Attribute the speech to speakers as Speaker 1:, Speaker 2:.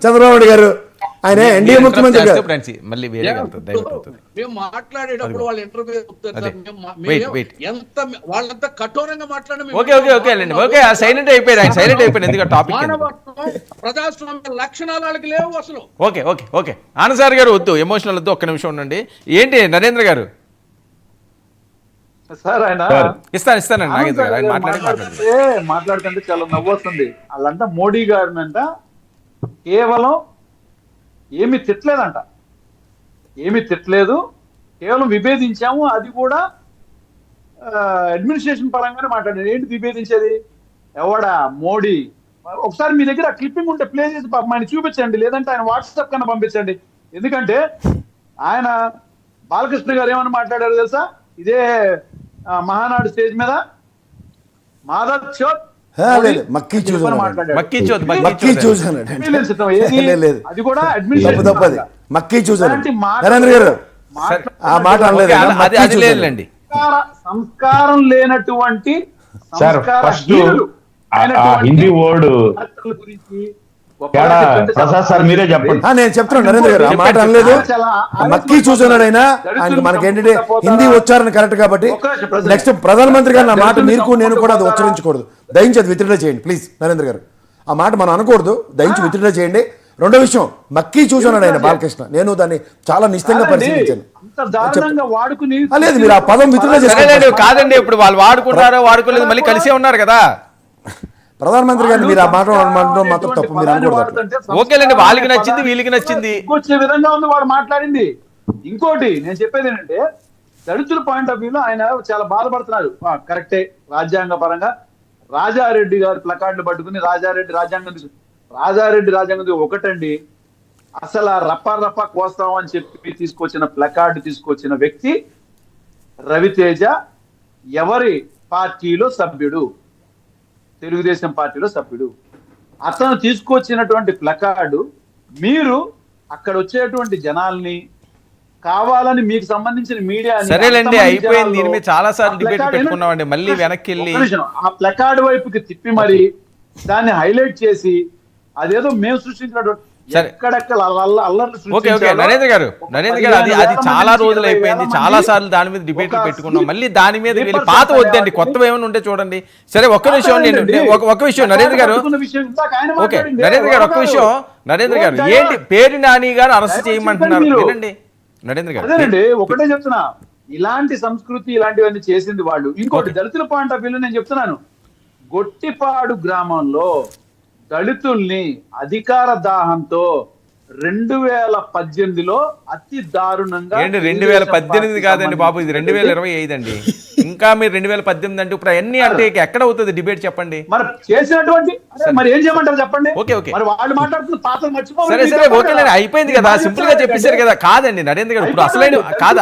Speaker 1: చంద్రబాబు నాయుడు గారు. ఆయన ఎన్డీఏ ముఖ్యమంత్రి గారు.
Speaker 2: మళ్ళీ
Speaker 3: మేము మాట్లాడేటప్పుడు వాళ్ళు ఇంటర్వ్యూ ఎంత వాళ్ళంతా కఠోరంగా
Speaker 2: సైలెంట్ అయిపోయారు. ఆయన సైలెంట్ అయిపోయారు ఎందుకంటే టాపిక్
Speaker 3: ప్రజాస్వామ్య లక్షణాలు వాళ్ళకి లేవు అసలు.
Speaker 2: ఓకే ఓకే ఓకే ఆనంద్ గారు వద్దు, ఎమోషనల్ వద్దు, ఒక్క నిమిషం ఉండండి. ఏంటి నరేంద్ర గారు?
Speaker 4: సార్ ఆయన
Speaker 2: ఇస్తానండి నాగేంద్ర గారు. ఆయన
Speaker 4: మాట్లాడుతుంటే చాలా నవ్వు వస్తుంది. వాళ్ళంట మోడీ గారినంట కేవలం ఏమి తిట్టలేదు, కేవలం విభేదించాము. అది కూడా అడ్మినిస్ట్రేషన్ పరంగానే మాట్లాడారు. ఏంటి విభేదించేది? ఎవడా మోడీ? ఒకసారి మీ దగ్గర క్లిప్పింగ్ ఉంటే ప్లే చేసి ఆయన చూపించండి, లేదంటే ఆయన వాట్సాప్ కన్నా పంపించండి. ఎందుకంటే ఆయన బాలకృష్ణ గారు ఏమని మాట్లాడారు తెలుసా? ఇదే మహానాడు స్టేజ్ మీద అది కూడా సంస్కారం లేనటువంటి
Speaker 5: హిందీ వర్డ్ ప్రసాద్ సార్ మీరే చెప్పండి.
Speaker 1: నేను చెప్తున్నాను నరేంద్ర గారు, ఆ మాట అనలేదు. మక్కీ చూస్తున్నాడు ఆయన. ఆయనకి మనకి ఏంటంటే హిందీ ఉచ్చారణ కరెక్ట్ కాబట్టి నెక్స్ట్ ప్రధానమంత్రి గారు ఆ మాట నేను కూడా అది ఉచ్చరించకూడదు. దయించి అది విత్డ్రా చేయండి ప్లీజ్ నరేంద్ర గారు. ఆ మాట మనం అనకూడదు, దయించి విత్డ్రా చేయండి. రెండో విషయం, మక్కీ చూస్తున్నాడు ఆయన బాలకృష్ణ. నేను దాన్ని చాలా నిశ్చితంగా పరిశీలించాను. లేదు మీరు ఆ పదం విత్డ్రా చేస్తారు
Speaker 2: కాదండి. ఇప్పుడు వాళ్ళు వాడుకోలేదు, మళ్ళీ కలిసే ఉన్నారు కదా.
Speaker 1: ప్రధానమంత్రి గారిని మీరు ఆ మాట మాత్రం తప్పు మీరు అనకూడదు.
Speaker 2: ఓకేలేండి, వాళ్ళకి నచ్చింది వీళ్ళకి నచ్చింది
Speaker 4: వచ్చే విధంగా ఉంది వాడు మాట్లాడింది. ఇంకోటి నేను చెప్పేది ఏంటంటే దళితుల పాయింట్ ఆఫ్ వ్యూలో ఆయన చాలా బాధపడుతున్నారు. కరెక్టే, రాజ్యాంగ పరంగా రాజారెడ్డి గారు ప్లకార్డులు పట్టుకుని రాజారెడ్డి రాజ్యాంగం ఒకటండి. అసలు రప్ప కోస్తాం అని చెప్పి తీసుకొచ్చిన ప్లకార్డు తీసుకొచ్చిన వ్యక్తి రవితేజ. ఎవరి పార్టీలో సభ్యుడు? తెలుగుదేశం పార్టీలో సభ్యుడు. అతను తీసుకొచ్చినటువంటి ప్లకార్డు మీరు అక్కడ వచ్చేటువంటి జనాల్ని కావాలని మీకు సంబంధించిన మీడియా
Speaker 2: సరేలేండి అయిపోయింది. దీని మీద చాలా సార్లు డిబేట్ పెట్టుకున్నామండి. మళ్ళీ వెనక్కి వెళ్ళి
Speaker 4: ఆ ప్లకార్డు వైపుకి తిప్పి మరి దాన్ని హైలైట్ చేసి అదేదో మేము సృష్టించినటువంటి
Speaker 2: నరేంద్ర గారు అది చాలా రోజులు అయిపోయింది. చాలా సార్లు దాని మీద డిబేట్లు పెట్టుకున్నాం. మళ్ళీ దాని మీద వెళ్ళి పాత వద్దండి, కొత్తవి ఏమైనా ఉంటే చూడండి. సరే ఒక్క విషయం నరేంద్ర గారు. ఓకే నరేంద్ర గారు ఒక్క విషయం. నరేంద్ర గారు ఏంటి పేరు నాని గారు అరెస్ట్ చేయమంటున్నారు? వినండి నరేంద్ర గారు.
Speaker 4: అదేనండి ఒకటే చెప్తున్నా, ఇలాంటి సంస్కృతి ఇలాంటివన్నీ చేసింది వాళ్ళు. ఇంకోటి దళితుల పాయింట్ ఆఫ్ వ్యూలో నేను చెప్తున్నాను, గొట్టిపాడు గ్రామంలో దళితుల్ని అధికార దాహంతో 2018లో అతి దారుణంగా
Speaker 2: 2018 కాదండి బాబు, ఇది 2025 అండి. ఇంకా మీరు 2018 అంటే ఇప్పుడు అన్ని అంటే ఎక్కడ అవుతుంది డిబేట్ చెప్పండి.
Speaker 4: మరి చేసినటువంటి మరి ఏం చేయమంటారు చెప్పండి.
Speaker 2: ఓకే ఓకే
Speaker 4: మరి వాళ్ళు మాట్లాడుతున్న పాత్ర మర్చిపోవాలి.
Speaker 2: సరే ఓకే అయిపోయింది కదా, సింపుల్ గా చెప్పేశారు కదా. కాదండి నరేంద్ర గారు ఇప్పుడు అసలైన కాదు.